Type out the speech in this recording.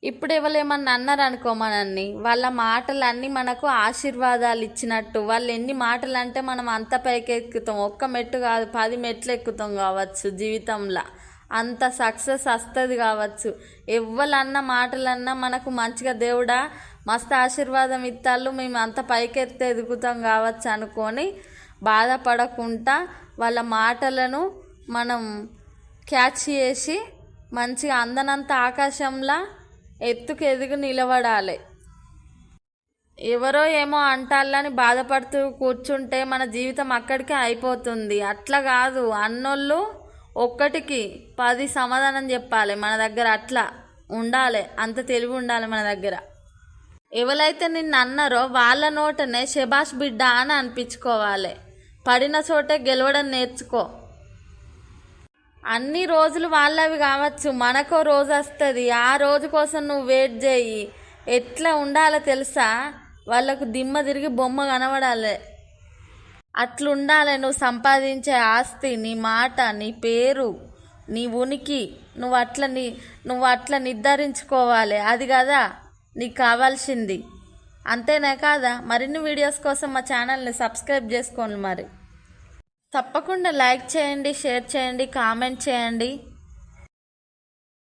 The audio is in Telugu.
ఇప్పుడు ఎవరేమన్నా అన్నారు అనుకో మనల్ని, వాళ్ళ మాటలన్నీ మనకు ఆశీర్వాదాలు ఇచ్చినట్టు. వాళ్ళు ఎన్ని మాటలు అంటే మనం అంత పైకి ఎక్కుతాం. ఒక్క మెట్టు కాదు 10 మెట్లు ఎక్కుతాం కావచ్చు జీవితంలో. అంత సక్సెస్ వస్తుంది కావచ్చు. ఎవ్వలన్న మాటలన్నా మనకు మంచిగా దేవుడా మస్తు ఆశీర్వాదం ఇత్తాళ్ళు, మేము అంత పైకెత్తి ఎదుగుతాం కావచ్చు అనుకొని బాధపడకుండా వాళ్ళ మాటలను మనం క్యాచ్ చేసి మంచిగా అందనంత ఆకాశంలా ఎత్తుకు ఎదుగు నిలబడాలి. ఎవరో ఏమో అంటాళ్ళని బాధపడుతూ కూర్చుంటే మన జీవితం అక్కడికే అయిపోతుంది. అట్లా కాదు, అన్నోళ్ళు ఒక్కటికి 10 సమాధానం చెప్పాలి మన దగ్గర. అట్లా ఉండాలి, అంత తెలివి ఉండాలి మన దగ్గర. ఎవరైతే నిన్ను అన్నారో వాళ్ళ నోటనే శబాష్ బిడ్డ అని అనిపించుకోవాలి. పడిన చోటే గెలవడం నేర్చుకో. అన్ని రోజులు వాళ్ళవి కావచ్చు, మనకో రోజు వస్తుంది. ఆ రోజు కోసం నువ్వు వెయిట్ చేయి. ఎట్లా ఉండాలో తెలుసా? వాళ్ళకు దిమ్మ తిరిగి బొమ్మ కనబడాలి. అట్లుండాలి నువ్వు సంపాదించే ఆస్తి, నీ మాట, నీ పేరు, నీ ఉనికి. నువ్వు అట్లా నిర్ధారించుకోవాలి. అది కదా నీకు కావాల్సింది. అంతేనా కాదా? మరిన్ని వీడియోస్ కోసం మా ఛానల్ని సబ్స్క్రైబ్ చేసుకోండి. మరి తప్పకుండా లైక్ చేయండి, షేర్ చేయండి, కామెంట్ చేయండి.